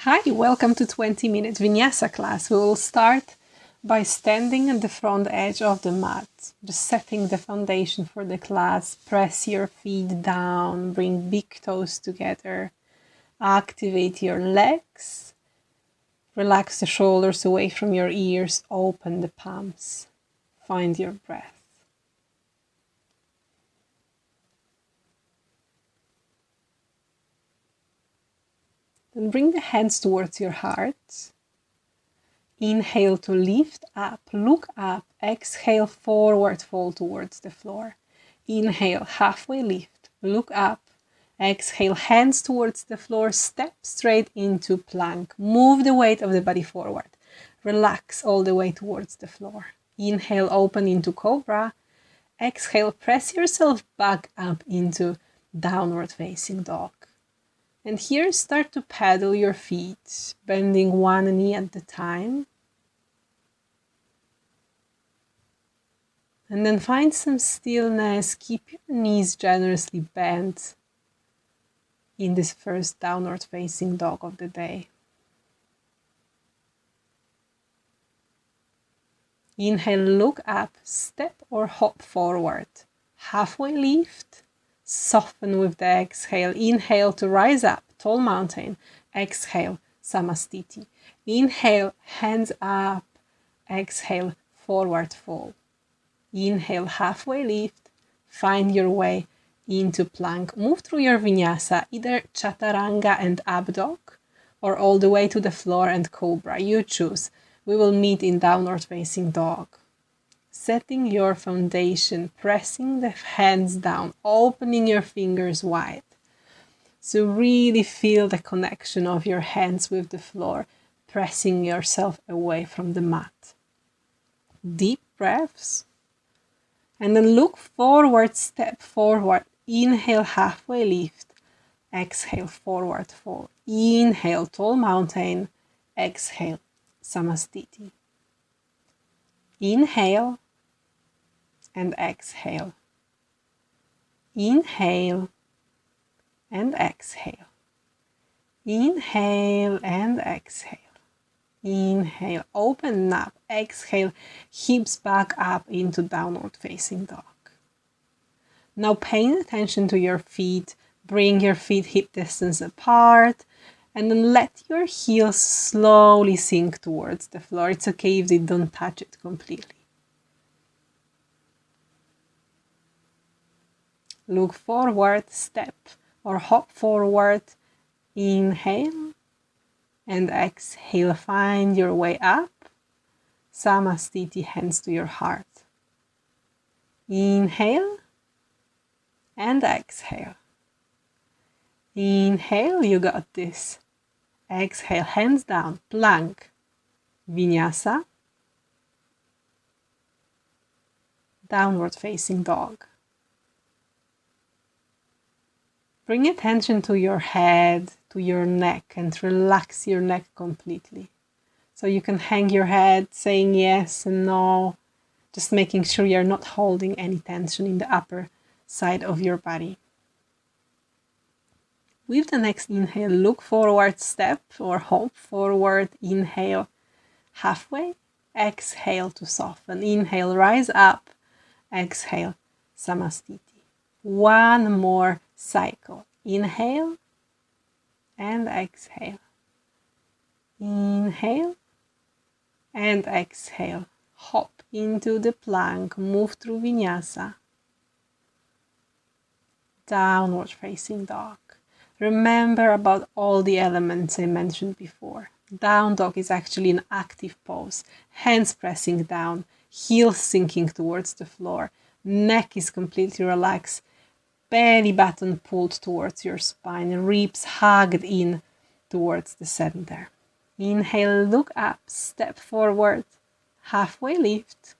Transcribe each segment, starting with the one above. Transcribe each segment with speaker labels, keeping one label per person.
Speaker 1: Hi, welcome to 20-minute vinyasa class. We will start by standing at the front edge of the mat, just setting the foundation for the class. Press your feet down, bring big toes together, activate your legs, relax the shoulders away from your ears, open the palms, find your breath. Then bring the hands towards your heart. Inhale to lift up, look up. Exhale, forward fold towards the floor. Inhale, halfway lift, look up. Exhale, hands towards the floor, step straight into plank. Move the weight of the body forward. Relax all the way towards the floor. Inhale, open into cobra. Exhale, press yourself back up into downward facing dog. And here start to paddle your feet, bending one knee at a time. And then find some stillness. Keep your knees generously bent in this first downward facing dog of the day. Inhale, look up, step or hop forward. Halfway lift. Soften with the exhale. Inhale to rise up, tall mountain. Exhale, samastiti. Inhale, hands up. Exhale, forward fold. Inhale, halfway lift. Find your way into plank. Move through your vinyasa, either chaturanga and up dog, or all the way to the floor and cobra. You choose. We will meet in downward facing dog. Setting your foundation, pressing the hands down, opening your fingers wide. So really feel the connection of your hands with the floor, pressing yourself away from the mat. Deep breaths. And then look forward, step forward. Inhale, halfway lift. Exhale, forward fold. Inhale, tall mountain. Exhale, samastiti. Inhale and exhale. Inhale and exhale. Inhale and exhale. Inhale, open up. Exhale, hips back up into downward facing dog. Now paying attention to your feet, bring your feet hip distance apart, and then let your heels slowly sink towards the floor. It's okay if they don't touch it completely. Look forward, step or hop forward. Inhale and exhale. Find your way up. Samastiti, hands to your heart. Inhale and exhale. Inhale, you got this. Exhale, hands down, plank. Vinyasa. Downward facing dog. Bring attention to your head, to your neck, and relax your neck completely. So you can hang your head, saying yes and no, just making sure you're not holding any tension in the upper side of your body. With the next inhale, look forward, step or hop forward. Inhale, halfway. Exhale to soften. Inhale, rise up. Exhale, samastiti. One more cycle. Inhale and exhale. Inhale and exhale. Hop into the plank. Move through vinyasa. Downward facing dog. Remember about all the elements I mentioned before. Down dog is actually an active pose. Hands pressing down, heels sinking towards the floor. Neck is completely relaxed. Belly button pulled towards your spine. Ribs hugged in towards the center. Inhale, look up, step forward. Halfway lift.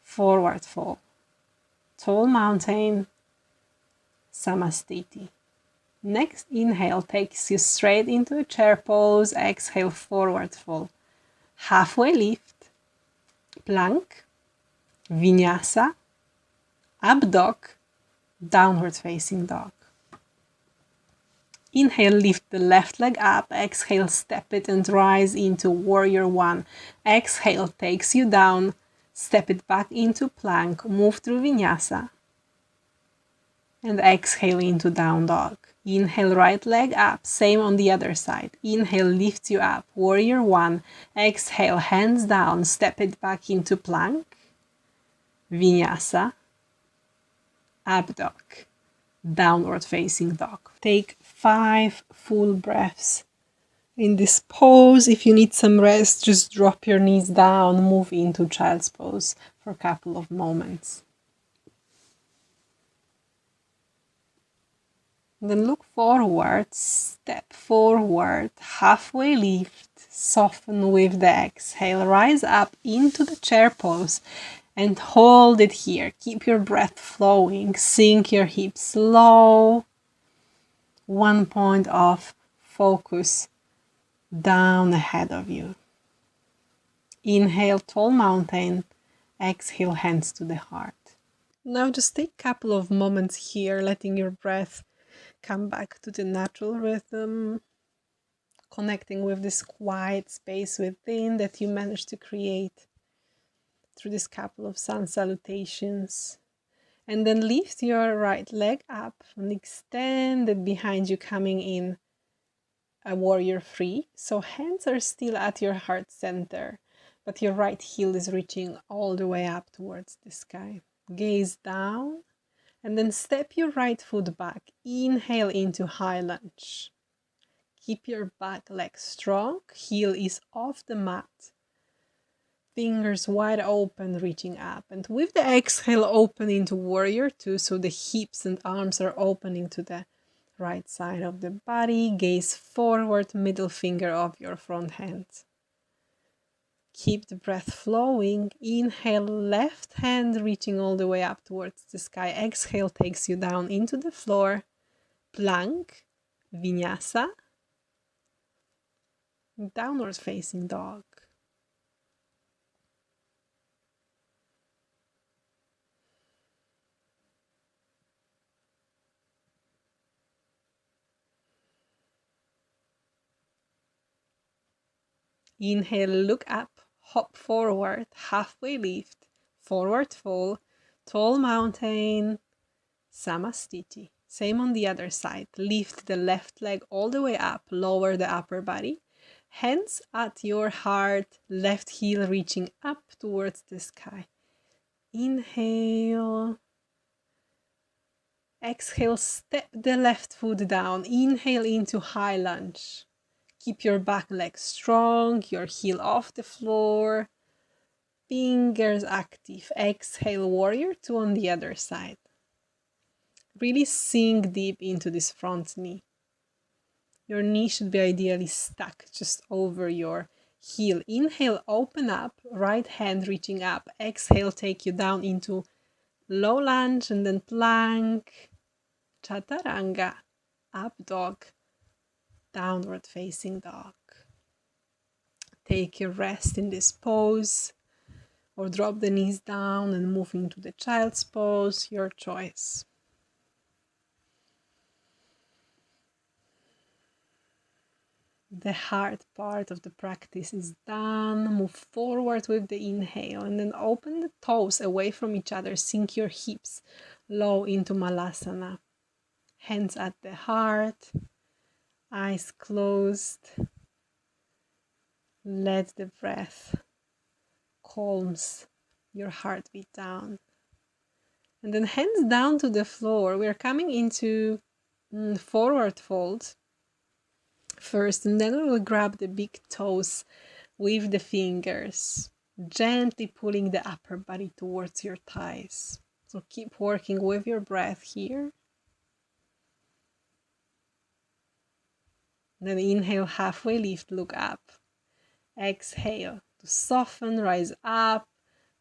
Speaker 1: Forward fold. Tall mountain. Samastiti. Next inhale takes you straight into a chair pose. Exhale, forward fold. Halfway lift. Plank. Vinyasa. Up dog. Downward facing dog. Inhale, lift the left leg up. Exhale, step it and rise into warrior one. Exhale, takes you down. Step it back into plank. Move through vinyasa. And exhale into down dog. Inhale, right leg up. Same on the other side. Inhale, lift you up. Warrior one. Exhale, hands down. Step it back into plank. Vinyasa. Up dog. Downward facing dog. Take 5 full breaths in this pose. If you need some rest, just drop your knees down, move into child's pose for a couple of moments. Then look forward, step forward, halfway lift, soften with the exhale, rise up into the chair pose and hold it here. Keep your breath flowing, sink your hips low. One point of focus down ahead of you. Inhale, tall mountain. Exhale, hands to the heart. Now just take a couple of moments here, letting your breath come back to the natural rhythm, connecting with this quiet space within that you managed to create through this couple of sun salutations. And then lift your right leg up and extend it behind you, coming in a warrior three. So hands are still at your heart center, but your right heel is reaching all the way up towards the sky. Gaze down and then step your right foot back. Inhale into high lunge. Keep your back leg strong. Heel is off the mat. Fingers wide open, reaching up. And with the exhale, open into warrior two. So the hips and arms are opening to the right side of the body. Gaze forward, middle finger of your front hand. Keep the breath flowing. Inhale, left hand reaching all the way up towards the sky. Exhale takes you down into the floor. Plank, vinyasa, downward facing dog. Inhale, look up, hop forward, halfway lift, forward fold, tall mountain, samastiti. Same on the other side. Lift the left leg all the way up, lower the upper body. Hands at your heart, left heel reaching up towards the sky. Inhale. Exhale, step the left foot down. Inhale into high lunge. Keep your back leg strong, your heel off the floor. Fingers active. Exhale, warrior two on the other side. Really sink deep into this front knee. Your knee should be ideally stuck just over your heel. Inhale, open up, right hand reaching up. Exhale, take you down into low lunge and then plank, chaturanga, up dog, downward facing dog. Take your rest in this pose or drop the knees down and move into the child's pose, your choice. The hard part of the practice is done. Move forward with the inhale and then open the toes away from each other. Sink your hips low into Malasana. Hands at the heart, eyes closed. Let the breath calms your heartbeat down. And then hands down to the floor. We're coming into forward fold first, and then we will grab the big toes with the fingers, gently pulling the upper body towards your thighs. So keep working with your breath here. Then inhale, halfway lift, look up. Exhale to soften, rise up,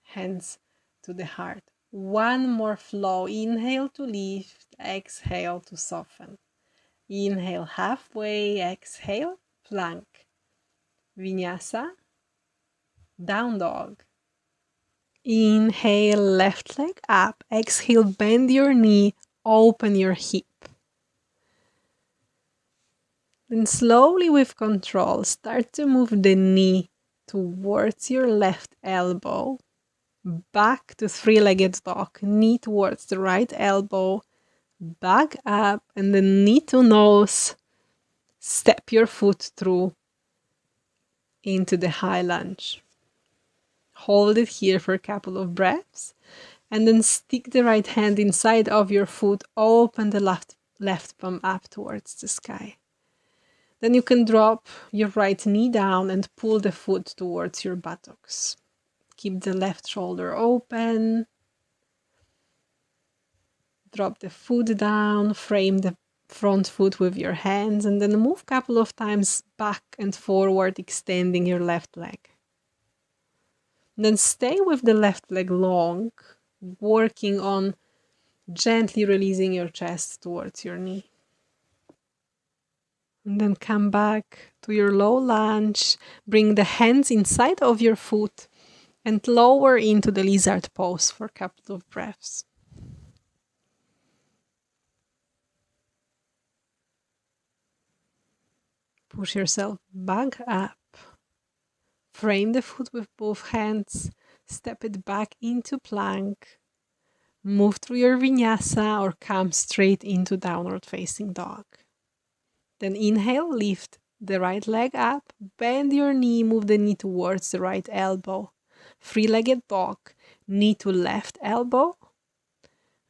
Speaker 1: hands to the heart. One more flow. Inhale to lift, exhale to soften. Inhale halfway, exhale, plank. Vinyasa, down dog. Inhale, left leg up. Exhale, bend your knee, open your hip. Then slowly with control, start to move the knee towards your left elbow, back to three-legged dog, knee towards the right elbow, back up, and then knee to nose, step your foot through into the high lunge. Hold it here for a couple of breaths, and then stick the right hand inside of your foot, open the left palm up towards the sky. Then you can drop your right knee down and pull the foot towards your buttocks. Keep the left shoulder open. Drop the foot down, frame the front foot with your hands, and then move a couple of times back and forward, extending your left leg. Then stay with the left leg long, working on gently releasing your chest towards your knee. And then come back to your low lunge. Bring the hands inside of your foot and lower into the lizard pose for a couple of breaths. Push yourself back up. Frame the foot with both hands. Step it back into plank. Move through your vinyasa or come straight into downward facing dog. Then inhale, lift the right leg up. Bend your knee, move the knee towards the right elbow. Three-legged dog, knee to left elbow.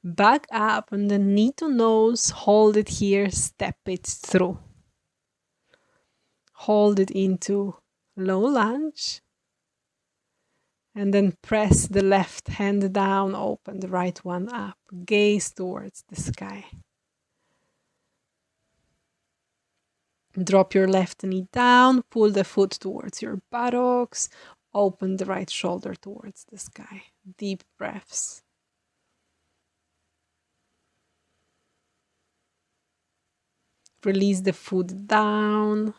Speaker 1: Back up and then knee to nose. Hold it here, step it through. Hold it into low lunge. And then press the left hand down, open the right one up. Gaze towards the sky. Drop your left knee down, pull the foot towards your buttocks, open the right shoulder towards the sky. Deep breaths. Release the foot down.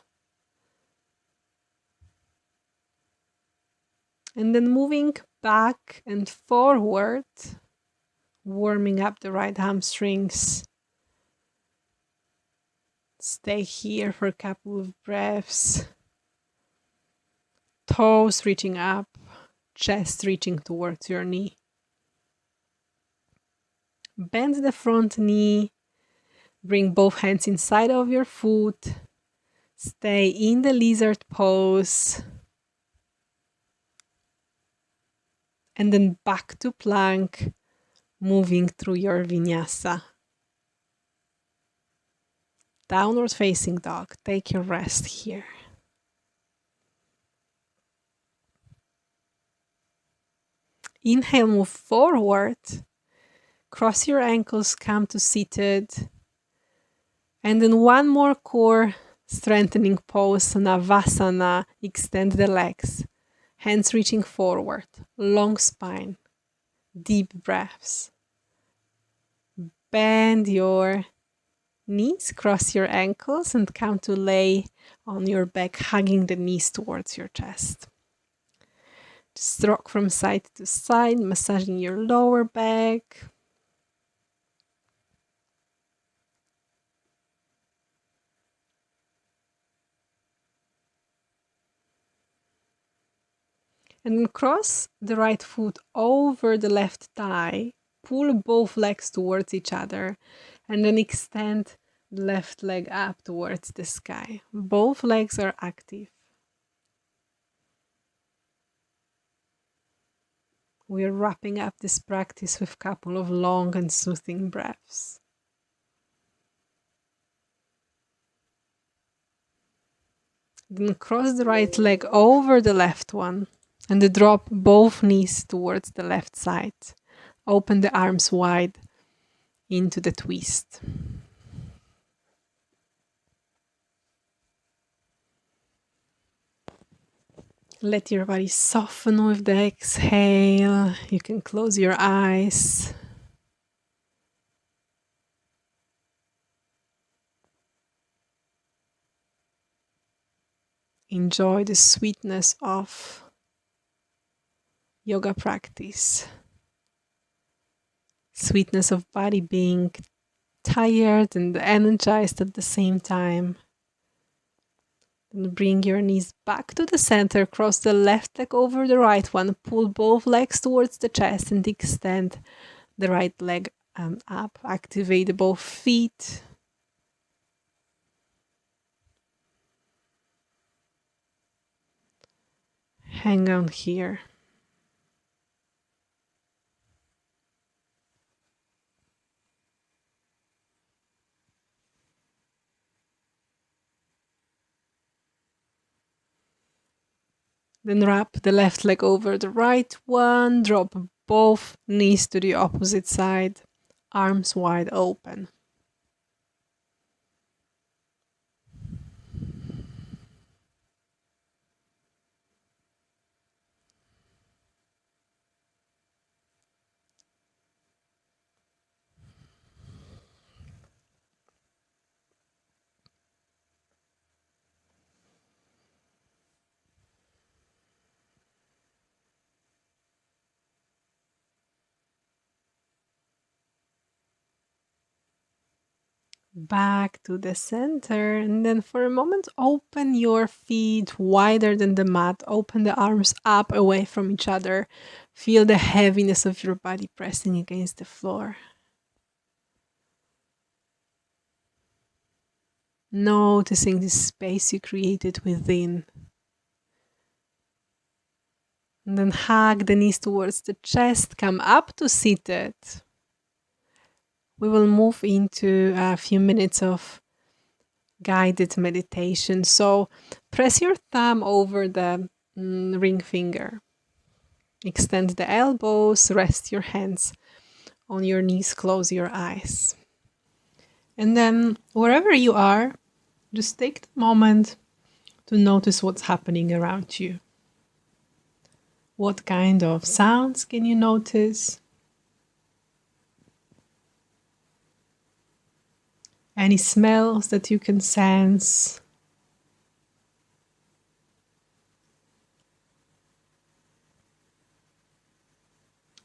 Speaker 1: And then moving back and forward, warming up the right hamstrings. Stay here for a couple of breaths. Toes reaching up, chest reaching towards your knee. Bend the front knee. Bring both hands inside of your foot. Stay in the lizard pose. And then back to plank, moving through your vinyasa. Downward facing dog. Take your rest here. Inhale, move forward. Cross your ankles, come to seated. And then one more core strengthening pose, Navasana. Extend the legs. Hands reaching forward. Long spine. Deep breaths. Bend your knees, cross your ankles, and come to lay on your back, hugging the knees towards your chest. Just rock from side to side, massaging your lower back. And then cross the right foot over the left thigh. Pull both legs towards each other. And then extend the left leg up towards the sky. Both legs are active. We are wrapping up this practice with a couple of long and soothing breaths. Then cross the right leg over the left one and drop both knees towards the left side. Open the arms wide into the twist. Let your body soften with the exhale. You can close your eyes. Enjoy the sweetness of yoga practice. Sweetness of body being tired and energized at the same time. Then bring your knees back to the center, cross the left leg over the right one, pull both legs towards the chest and extend the right leg up. Activate both feet. Hang on here. Then wrap the left leg over the right one. Drop both knees to the opposite side. Arms wide open. Back to the center, and then for a moment open your feet wider than the mat. Open the arms up away from each other. Feel the heaviness of your body pressing against the floor. Noticing the space you created within. And then hug the knees towards the chest. Come up to seated. We will move into a few minutes of guided meditation. So press your thumb over the ring finger. Extend the elbows, rest your hands on your knees, close your eyes. And then wherever you are, just take the moment to notice what's happening around you. What kind of sounds can you notice? Any smells that you can sense?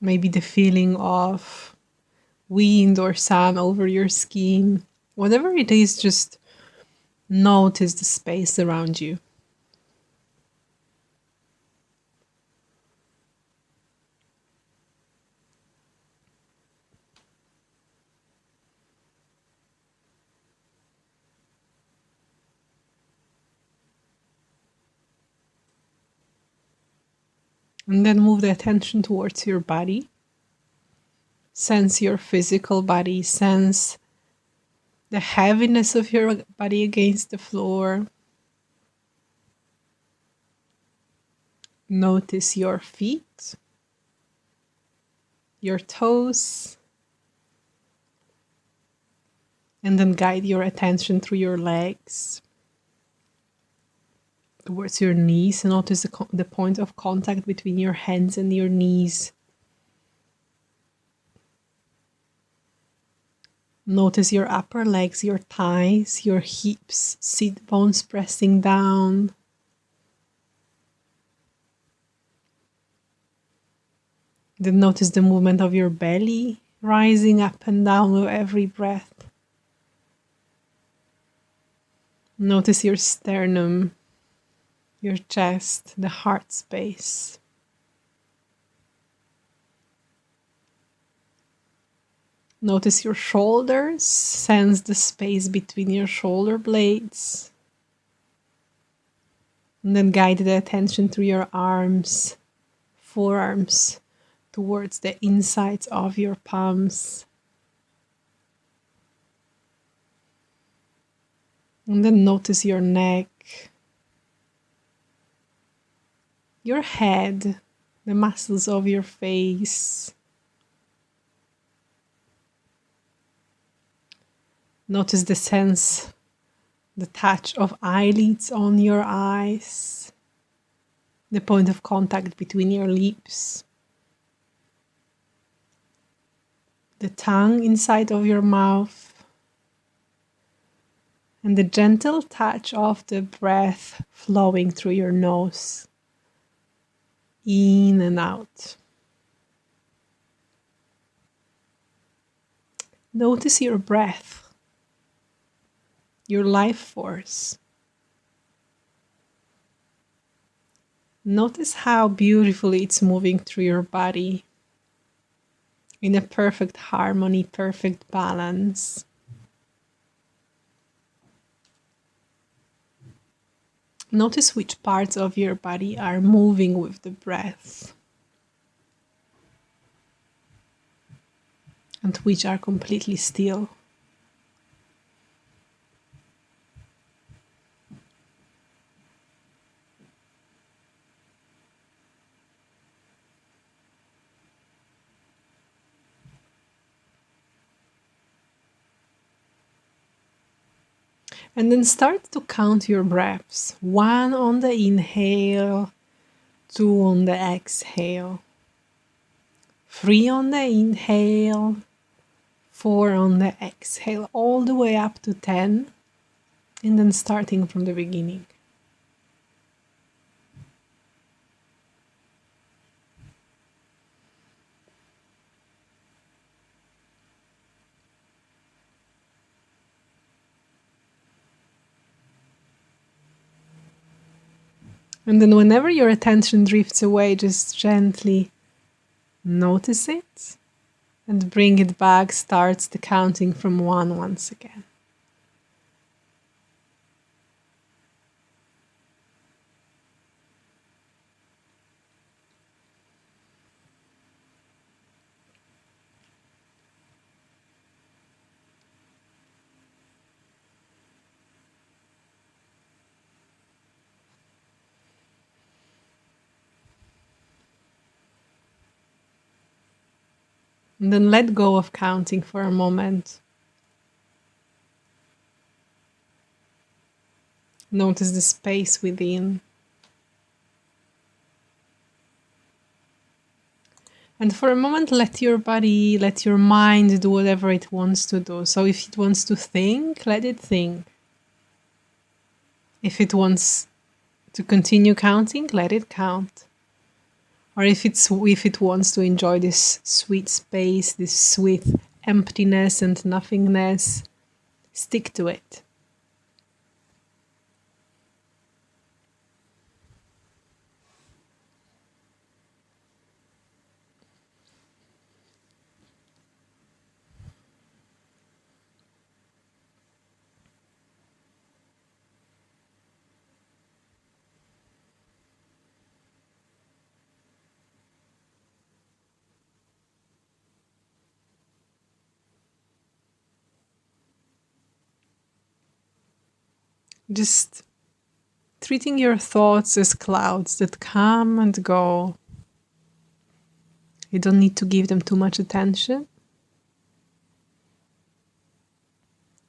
Speaker 1: Maybe the feeling of wind or sun over your skin. Whatever it is, just notice the space around you. And then move the attention towards your body. Sense your physical body. Sense the heaviness of your body against the floor. Notice your feet, your toes, and then guide your attention through your legs towards your knees. Notice the point of contact between your hands and your knees. Notice your upper legs, your thighs, your hips, sit bones pressing down. Then notice the movement of your belly, rising up and down with every breath. Notice your sternum, your chest, the heart space. Notice your shoulders, sense the space between your shoulder blades. And then guide the attention through your arms, forearms, towards the insides of your palms. And then notice your neck, your head, the muscles of your face. Notice the sense, the touch of eyelids on your eyes, the point of contact between your lips, the tongue inside of your mouth, and the gentle touch of the breath flowing through your nose, in and out. Notice your breath, your life force. Notice how beautifully it's moving through your body in a perfect harmony, perfect balance. Notice which parts of your body are moving with the breath and which are completely still. And then start to count your breaths. 1 on the inhale, 2 on the exhale, 3 on the inhale, 4 on the exhale, all the way up to 10, and then starting from the beginning. And then whenever your attention drifts away, just gently notice it and bring it back. Starts the counting from 1 once again. And then let go of counting for a moment. Notice the space within. And for a moment, let your body, let your mind do whatever it wants to do. So if it wants to think, let it think. If it wants to continue counting, let it count. Or if it wants to enjoy this sweet space, this sweet emptiness and nothingness, stick to it. Just treating your thoughts as clouds that come and go. You don't need to give them too much attention.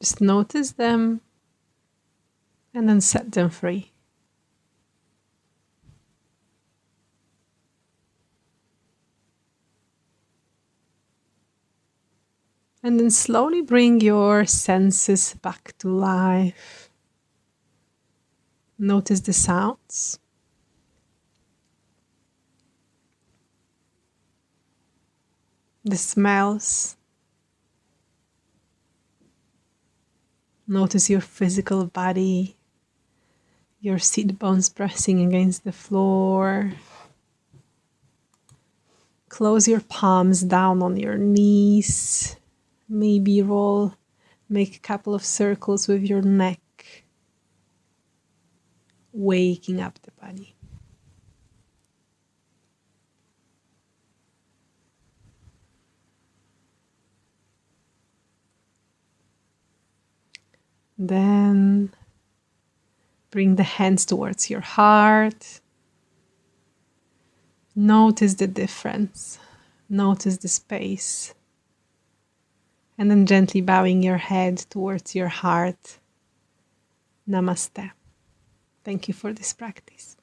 Speaker 1: Just notice them and then set them free. And then slowly bring your senses back to life. Notice the sounds. The smells. Notice your physical body, your sit bones pressing against the floor. Close your palms down on your knees. Maybe make a couple of circles with your neck, waking up the body. Then bring the hands towards your heart. Notice the difference. Notice the space. And then gently bowing your head towards your heart. Namaste. Thank you for this practice.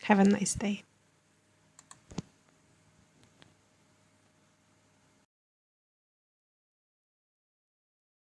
Speaker 1: Have a nice day.